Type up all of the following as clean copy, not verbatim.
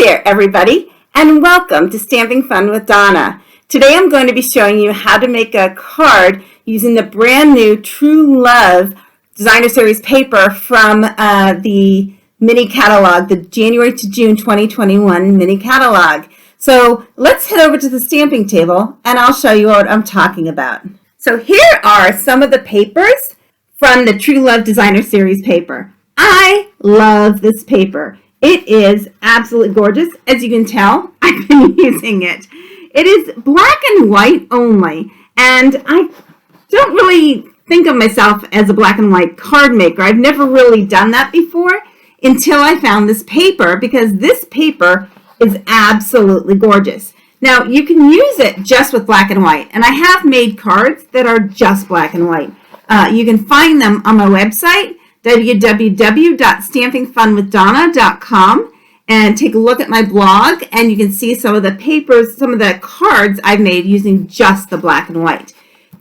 there, everybody, and welcome to Stamping Fun with Donna. Today I'm going to be showing you how to make a card using the brand new True Love Designer Series paper from the mini catalog, the January to June 2021 mini catalog. So let's head over to the stamping table and I'll show you what I'm talking about. So here are some of the papers from the True Love Designer Series paper. I love this paper. It is absolutely gorgeous. As you can tell, I've been using it. It is black and white only, and I don't really think of myself as a black and white card maker. I've never really done that before until I found this paper, because this paper is absolutely gorgeous. Now, you can use it just with black and white, and I have made cards that are just black and white. You can find them on my website, www.stampingfunwithdonna.com, and take a look at my blog, and you can see some of the papers, some of the cards I've made using just the black and white.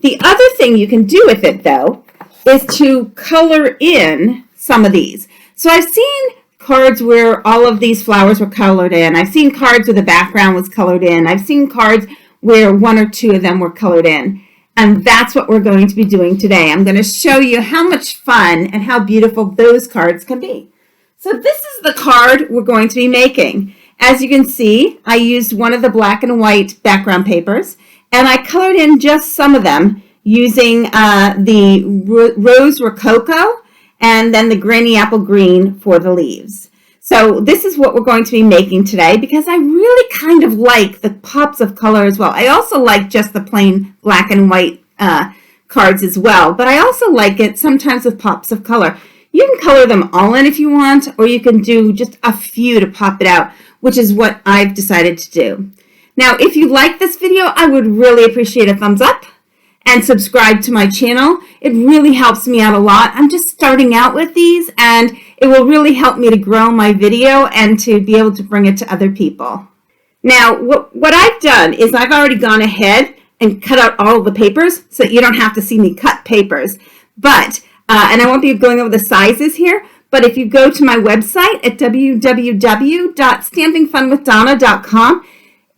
The other thing you can do with it, though, is to color in some of these. So I've seen cards where all of these flowers were colored in. I've seen cards where the background was colored in. I've seen cards where one or two of them were colored in. And that's what we're going to be doing today. I'm going to show you how much fun and how beautiful those cards can be. So this is the card we're going to be making. As you can see, I used one of the black and white background papers, and I colored in just some of them using the rose rococo and then the granny apple green for the leaves. So this is what we're going to be making today, because I really kind of like the pops of color as well. I also like just the plain black and white cards as well, but I also like it sometimes with pops of color. You can color them all in if you want, or you can do just a few to pop it out, which is what I've decided to do. Now, if you like this video, I would really appreciate a thumbs up and subscribe to my channel. It really helps me out a lot. I'm just starting out with these, and it will really help me to grow my video and to be able to bring it to other people. Now, what I've done is I've already gone ahead and cut out all of the papers so that you don't have to see me cut papers. But, and I won't be going over the sizes here, but if you go to my website at www.stampingfunwithdonna.com,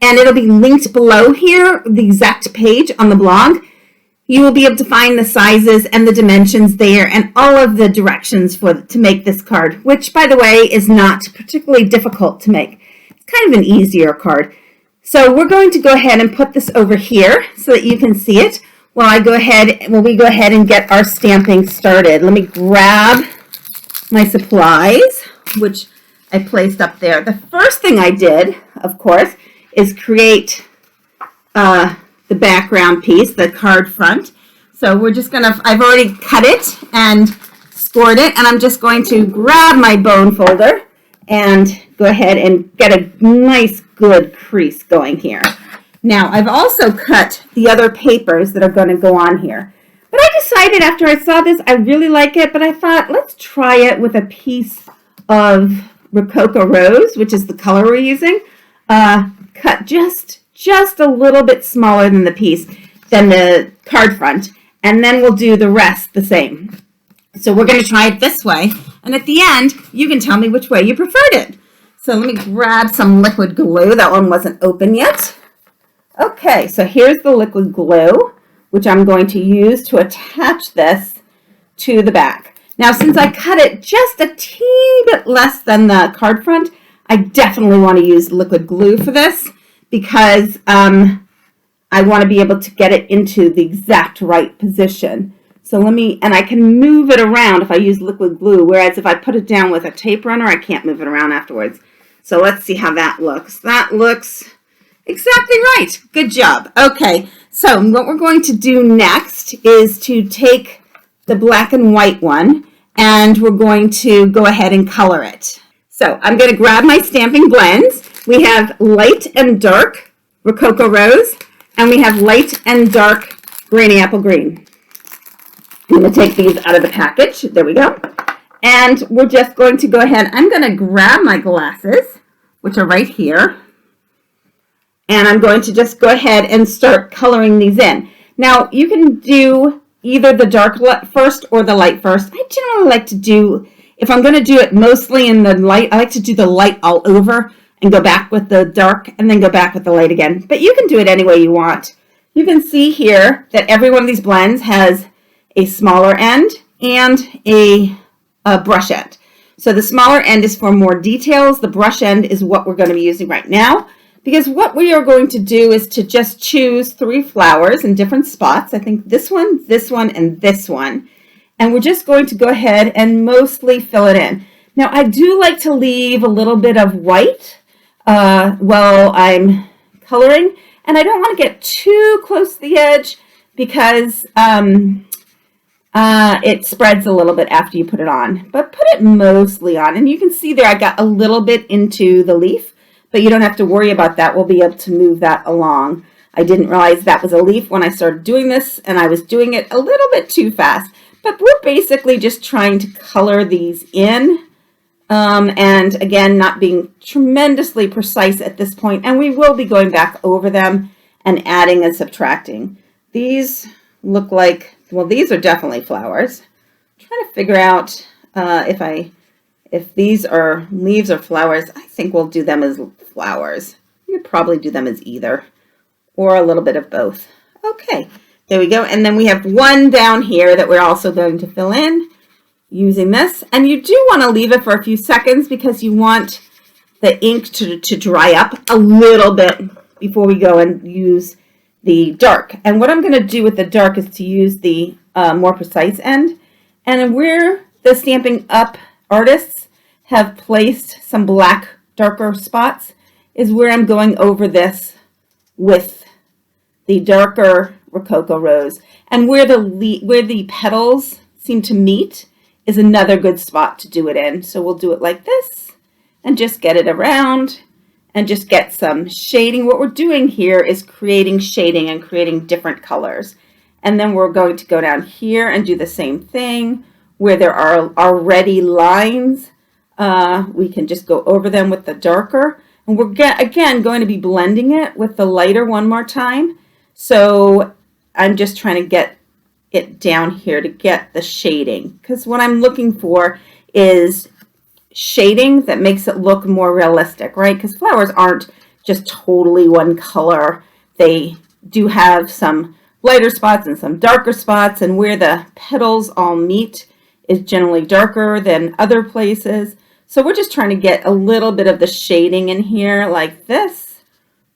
and it'll be linked below here, the exact page on the blog, you will be able to find the sizes and the dimensions there and all of the directions to make this card, which, by the way, is not particularly difficult to make. It's kind of an easier card. So we're going to go ahead and put this over here so that you can see it while we go ahead and get our stamping started. Let me grab my supplies, which I placed up there. The first thing I did, of course, is create the background piece, the card front. So we're just gonna, I've already cut it and scored it, and I'm just going to grab my bone folder and go ahead and get a nice good crease going here. Now, I've also cut the other papers that are going to go on here. But I decided after I saw this, I really like it, but I thought, let's try it with a piece of Rococo Rose, which is the color we're using, cut just a little bit smaller than the card front, and then we'll do the rest the same. So we're going to try it this way, and at the end, you can tell me which way you preferred it. So let me grab some liquid glue. That one wasn't open yet. Okay, so here's the liquid glue, which I'm going to use to attach this to the back. Now, since I cut it just a teeny bit less than the card front, I definitely want to use liquid glue for this, because I want to be able to get it into the exact right position. So and I can move it around if I use liquid glue, whereas if I put it down with a tape runner, I can't move it around afterwards. So let's see how that looks. That looks exactly right. Good job. Okay, so what we're going to do next is to take the black and white one, and we're going to go ahead and color it. So I'm going to grab my Stampin Blends. We have light and dark Rococo Rose, and we have light and dark Granny Apple Green. I'm going to take these out of the package. There we go. And we're just going to go ahead. I'm going to grab my glasses, which are right here, and I'm going to just go ahead and start coloring these in. Now, you can do either the dark first or the light first. I generally like to do, if I'm going to do it mostly in the light, I like to do the light all over and go back with the dark and then go back with the light again. But you can do it any way you want. You can see here that every one of these blends has a smaller end and a brush end. So the smaller end is for more details. The brush end is what we're going to be using right now, because what we are going to do is to just choose 3 flowers in different spots. I think this one, and this one. And we're just going to go ahead and mostly fill it in. Now, I do like to leave a little bit of white while I'm coloring, and I don't want to get too close to the edge because it spreads a little bit after you put it on. But put it mostly on, and you can see there I got a little bit into the leaf, but you don't have to worry about that. We'll be able to move that along. I didn't realize that was a leaf when I started doing this, and I was doing it a little bit too fast. But we're basically just trying to color these in. And again, not being tremendously precise at this point, and we will be going back over them and adding and subtracting. These look like, well, these are definitely flowers. I'm trying to figure out if these are leaves or flowers. I think we'll do them as flowers. You could probably do them as either, or a little bit of both. Okay, there we go. And then we have one down here that we're also going to fill in using this, and you do want to leave it for a few seconds because you want the ink to dry up a little bit before we go and use the dark. And what I'm going to do with the dark is to use the more precise end, and where the Stampin' Up artists have placed some black darker spots is where I'm going over this with the darker Rococo Rose, and where the petals seem to meet is another good spot to do it in. So we'll do it like this and just get it around and just get some shading. What we're doing here is creating shading and creating different colors. And then we're going to go down here and do the same thing where there are already lines. We can just go over them with the darker. And we're again going to be blending it with the lighter one more time. So I'm just trying to get it down here to get the shading, because what I'm looking for is shading that makes it look more realistic, right? Because flowers aren't just totally one color. They do have some lighter spots and some darker spots, and where the petals all meet is generally darker than other places. So we're just trying to get a little bit of the shading in here like this.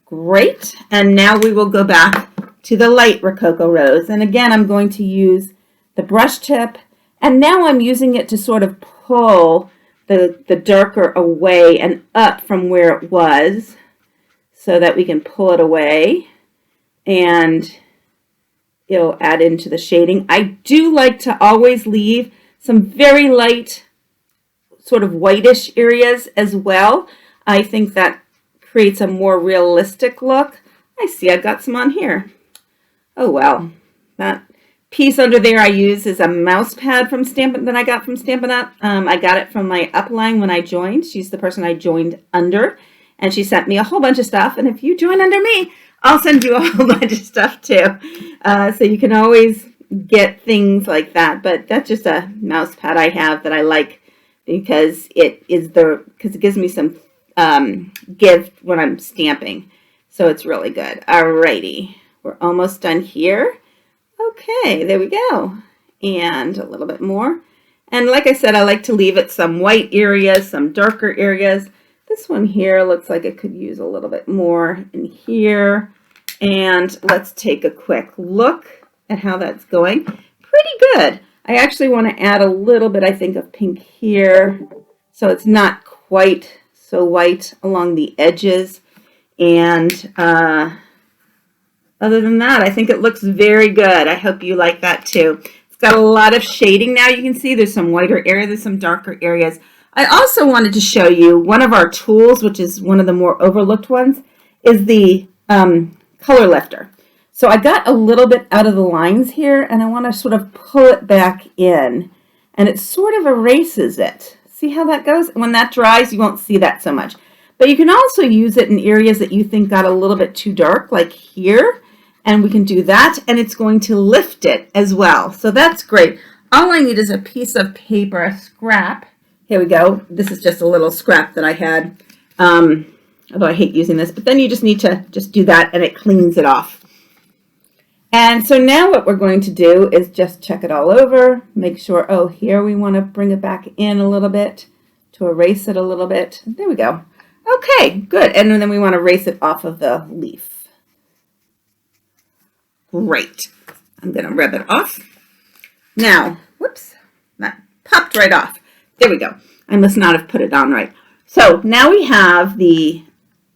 Great. And now we will go back to the light Rococo Rose. And again, I'm going to use the brush tip. And now I'm using it to sort of pull the darker away and up from where it was so that we can pull it away and it'll add into the shading. I do like to always leave some very light sort of whitish areas as well. I think that creates a more realistic look. I see I got some on here. Oh, well, that piece under there I use is a mouse pad from that I got from Stampin' Up. I got it from my upline when I joined. She's the person I joined under, and she sent me a whole bunch of stuff. And if you join under me, I'll send you a whole bunch of stuff too. So you can always get things like that. But that's just a mouse pad I have that I like because it gives me some give when I'm stamping. So it's really good. Alrighty. We're almost done here. Okay, there we go. And a little bit more. And like I said, I like to leave it some white areas, some darker areas. This one here looks like it could use a little bit more in here. And let's take a quick look at how that's going. Pretty good. I actually want to add a little bit, I think, of pink here, so it's not quite so white along the edges. And other than that, I think it looks very good. I hope you like that too. It's got a lot of shading now. You can see there's some whiter areas, there's some darker areas. I also wanted to show you one of our tools, which is one of the more overlooked ones, is the color lifter. So I got a little bit out of the lines here, and I want to sort of pull it back in, and it sort of erases it. See how that goes? When that dries, you won't see that so much. But you can also use it in areas that you think got a little bit too dark, like here. And we can do that, and it's going to lift it as well. So that's great. All I need is a piece of paper, a scrap. Here we go. This is just a little scrap that I had although I hate using this, but then you just need to just do that and it cleans it off. And so now what we're going to do is just check it all over, make sure, oh, here we want to bring it back in a little bit to erase it a little bit. There we go. Okay, good. And then we want to erase it off of the leaf. Great. I'm going to rub it off. Now, whoops, that popped right off. There we go. I must not have put it on right. So now we have the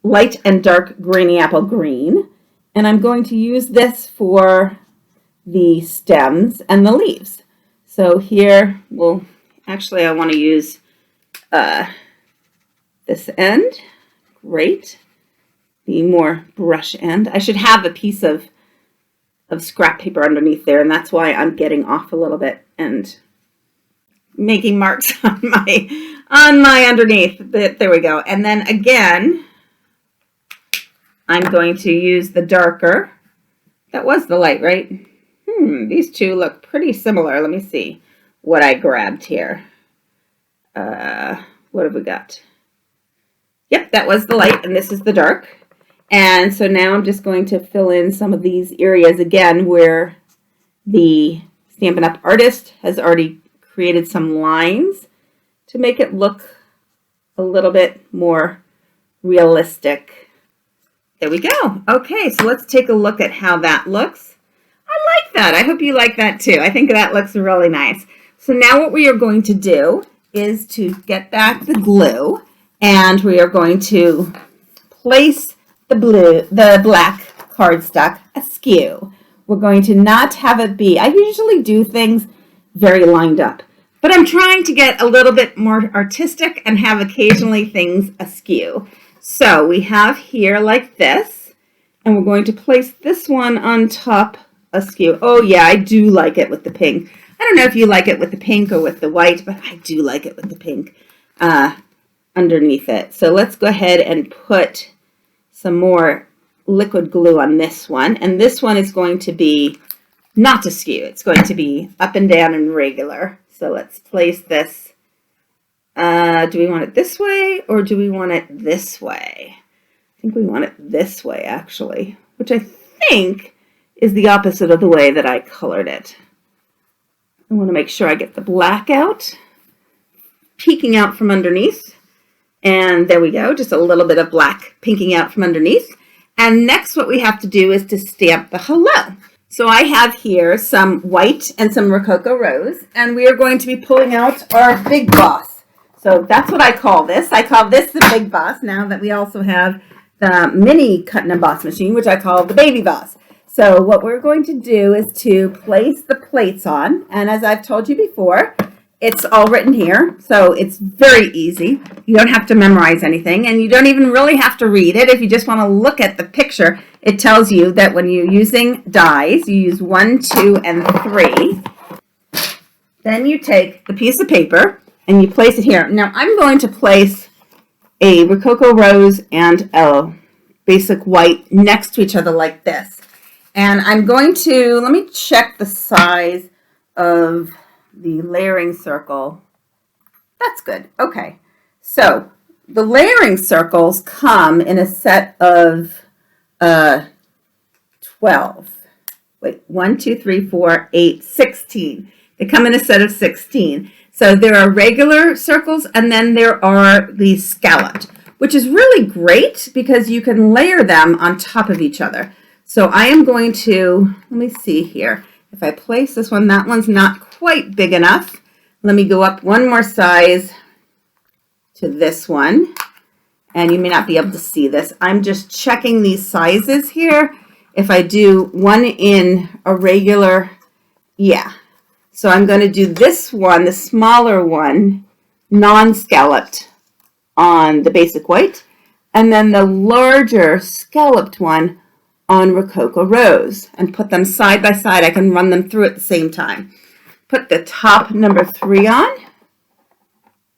light and dark granny apple green, and I'm going to use this for the stems and the leaves. So here, well, actually I want to use this end. Great. The more brush end. I should have a piece of scrap paper underneath there, and that's why I'm getting off a little bit and making marks on my underneath. There we go. And then again, I'm going to use the darker. That was the light, right? These two look pretty similar. Let me see what I grabbed here. What have we got? Yep, that was the light, and this is the dark. And so now I'm just going to fill in some of these areas again where the Stampin' Up! Artist has already created some lines to make it look a little bit more realistic. There we go. Okay, so let's take a look at how that looks. I like that. I hope you like that too. I think that looks really nice. So now what we are going to do is to get back the glue, and we are going to place the black cardstock askew. We're going to not have it be, I usually do things very lined up, but I'm trying to get a little bit more artistic and have occasionally things askew. So we have here like this, and we're going to place this one on top askew. Oh yeah, I do like it with the pink. I don't know if you like it with the pink or with the white, but I do like it with the pink underneath it. So let's go ahead and put some more liquid glue on this one. And this one is going to be not askew. It's going to be up and down and regular. So let's place this. Do we want it this way or do we want it this way? I think we want it this way, actually, which I think is the opposite of the way that I colored it. I want to make sure I get the black out, peeking out from underneath. And there we go, just a little bit of black pinking out from underneath. And next what we have to do is to stamp the hello. So I have here some white and some rococo rose, and we are going to be pulling out our big boss. So that's what I call this. I call this the big boss, now that we also have the mini cut and emboss machine, which I call the baby boss. So what we're going to do is to place the plates on, and as I've told you before, it's all written here, so it's very easy. You don't have to memorize anything, and you don't even really have to read it. If you just want to look at the picture, it tells you that when you're using dies, you use 1, 2, and 3. Then you take the piece of paper and you place it here. Now I'm going to place a rococo rose and a basic white next to each other like this. And I'm going to, let me check the size of the layering circle. That's good. Okay. So the layering circles come in a set of 12. Wait, 1, 2, 3, 4, 8, 16. They come in a set of 16. So there are regular circles and then there are the scalloped, which is really great because you can layer them on top of each other. So I am going to, let me see here. If I place this one, that one's not quite big enough. Let me go up one more size to this one. And you may not be able to see this. I'm just checking these sizes here. If I do one in a regular, yeah. So I'm going to do this one, the smaller one, non-scalloped on the basic white. And then the larger scalloped one on rococo rose, and put them side by side. I can run them through at the same time. Put the top number 3 on.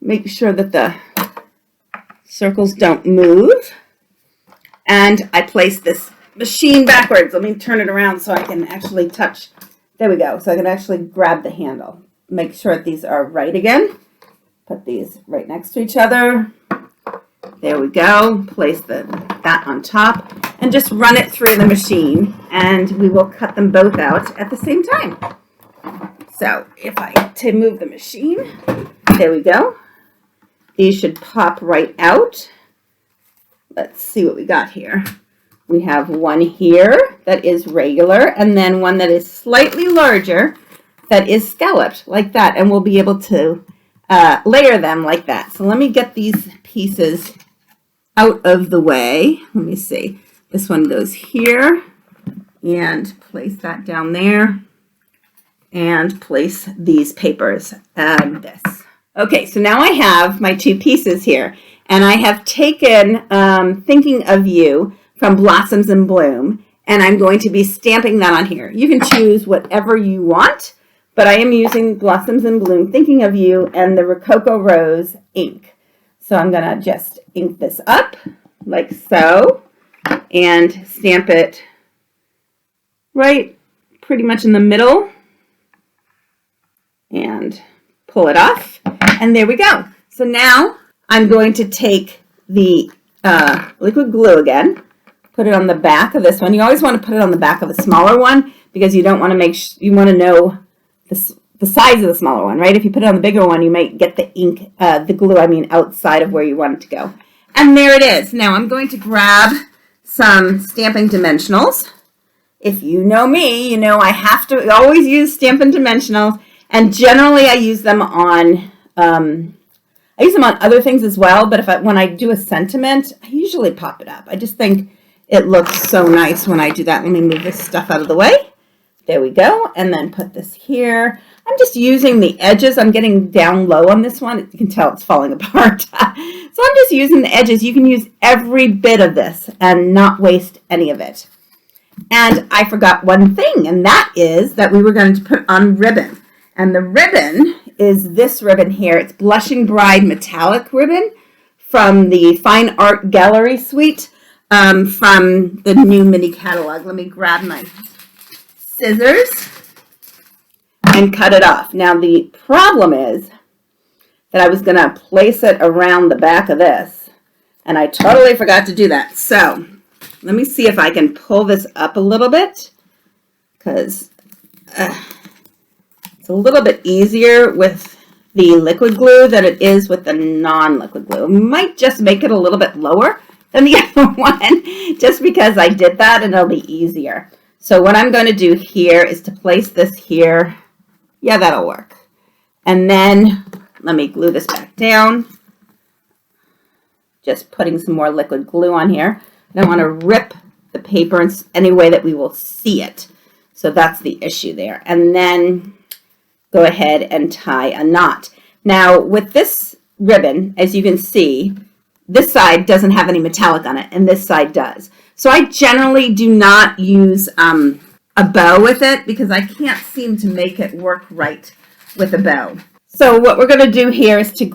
Make sure that the circles don't move. And I place this machine backwards. Let me turn it around so I can actually touch. There we go. So I can actually grab the handle. Make sure that these are right again. Put these right next to each other. There we go. Place that on top and just run it through the machine, and we will cut them both out at the same time. So if to move the machine, there we go. These should pop right out. Let's see what we got here. We have one here that is regular, and then one that is slightly larger that is scalloped like that, and we'll be able to layer them like that. So let me get these pieces out of the way. Let me see. This one goes here, and place that down there, and place these papers and this. Okay, so now I have my two pieces here, and I have taken Thinking of You from Blossoms in Bloom, and I'm going to be stamping that on here. You can choose whatever you want, but I am using Blossoms in Bloom, Thinking of You, and the Rococo Rose ink. So I'm going to just ink this up like so and stamp it right pretty much in the middle and pull it off. And there we go. So now I'm going to take the liquid glue again, put it on the back of this one. You always want to put it on the back of a smaller one because you don't want to you want to know the size of the smaller one, right? If you put it on the bigger one, you might get the ink, the glue, outside of where you want it to go. And there it is. Now I'm going to grab some stamping dimensionals. If you know me, you know I have to always use Stampin' Dimensionals, and generally I use them on other things as well, but when I do a sentiment, I usually pop it up. I just think it looks so nice when I do that. Let me move this stuff out of the way. There we go, and then put this here. I'm just using the edges. I'm getting down low on this one. You can tell it's falling apart. So I'm just using the edges. You can use every bit of this and not waste any of it. And I forgot one thing, and that is that we were going to put on ribbon. And the ribbon is this ribbon here. It's Blushing Bride Metallic Ribbon from the Fine Art Gallery Suite from the new mini catalog. Let me grab my scissors and cut it off. Now the problem is that I was going to place it around the back of this, and I totally forgot to do that. So let me see if I can pull this up a little bit, because it's a little bit easier with the liquid glue than it is with the non-liquid glue. It might just make it a little bit lower than the other one, just because I did that, and it'll be easier. So what I'm going to do here is to place this here. Yeah, that'll work. And then let me glue this back down. Just putting some more liquid glue on here. I don't want to rip the paper in any way that we will see it. So that's the issue there. And then go ahead and tie a knot. Now with this ribbon, as you can see, this side doesn't have any metallic on it, and this side does. So I generally do not use a bow with it because I can't seem to make it work right with a bow. So what we're going to do here is to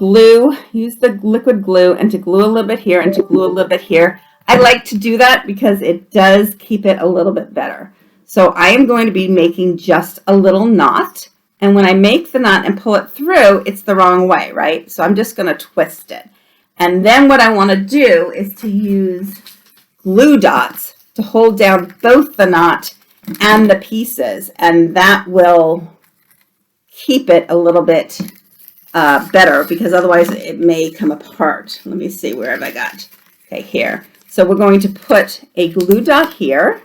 use the liquid glue, and to glue a little bit here and to glue a little bit here. I like to do that because it does keep it a little bit better. So I am going to be making just a little knot, and when I make the knot and pull it through, it's the wrong way, right? So I'm just going to twist it. And then what I want to do is to use glue dots to hold down both the knot and the pieces, and that will keep it a little bit better, because otherwise it may come apart. Let me see, where have I got? Okay, here. So we're going to put a glue dot here,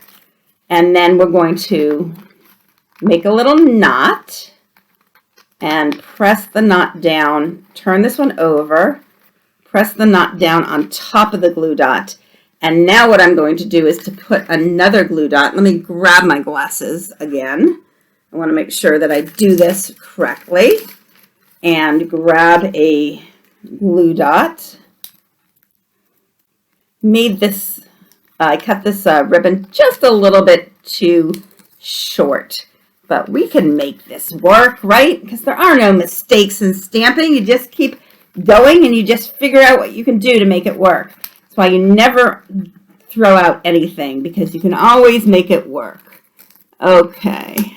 and then we're going to make a little knot and press the knot down, turn this one over, press the knot down on top of the glue dot. And now what I'm going to do is to put another glue dot. Let me grab my glasses again. I want to make sure that I do this correctly. And grab a glue dot. I cut this ribbon just a little bit too short. But we can make this work, right? Because there are no mistakes in stamping. You just keep going and you just figure out what you can do to make it work. That's why you never throw out anything, because you can always make it work. Okay.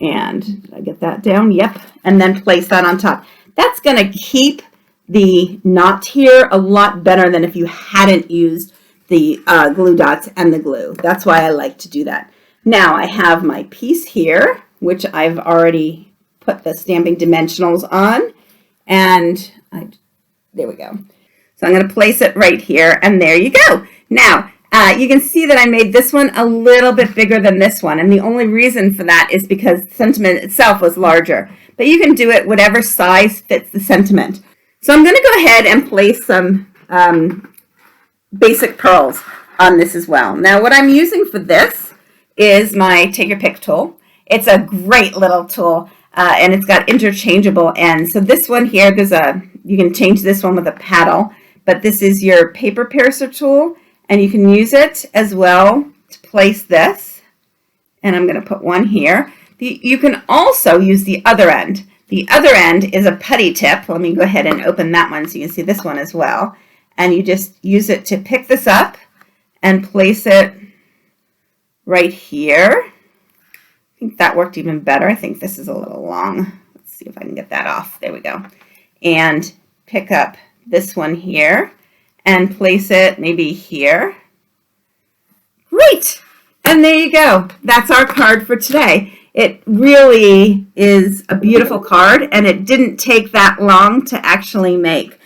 And did I get that down? Yep. And then place that on top. That's going to keep the knot here a lot better than if you hadn't used the glue dots and the glue. That's why I like to do that. Now I have my piece here, which I've already put the stamping dimensionals on, and there we go. So I'm going to place it right here, and there you go. Now, you can see that I made this one a little bit bigger than this one, and the only reason for that is because the sentiment itself was larger. But you can do it whatever size fits the sentiment. So I'm going to go ahead and place some basic pearls on this as well. Now, what I'm using for this is my Take Your Pick tool. It's a great little tool, and it's got interchangeable ends. So this one here, you can change this one with a paddle, but this is your paper piercer tool, and you can use it as well to place this. And I'm going to put one here. You can also use the other end. The other end is a putty tip. Let me go ahead and open that one so you can see this one as well. And you just use it to pick this up and place it right here. I think that worked even better. I think this is a little long. Let's see if I can get that off. There we go. And pick up this one here and place it maybe here. Great! And there you go. That's our card for today. It really is a beautiful card, and it didn't take that long to actually make.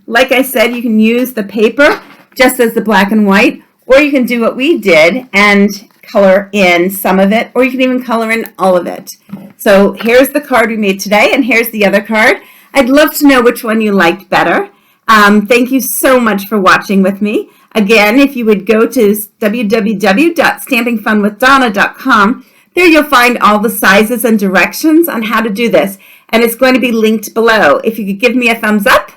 Like I said, you can use the paper just as the black and white, or you can do what we did and color in some of it, or you can even color in all of it. So here's the card we made today, and here's the other card. I'd love to know which one you liked better. Thank you so much for watching with me. Again, if you would go to www.stampingfunwithdonna.com, there you'll find all the sizes and directions on how to do this, and it's going to be linked below. If you could give me a thumbs up,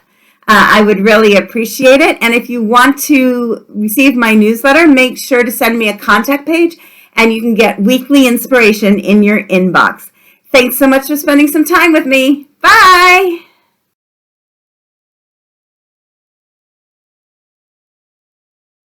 I would really appreciate it. And if you want to receive my newsletter, make sure to send me a contact page, and you can get weekly inspiration in your inbox. Thanks so much for spending some time with me. Bye!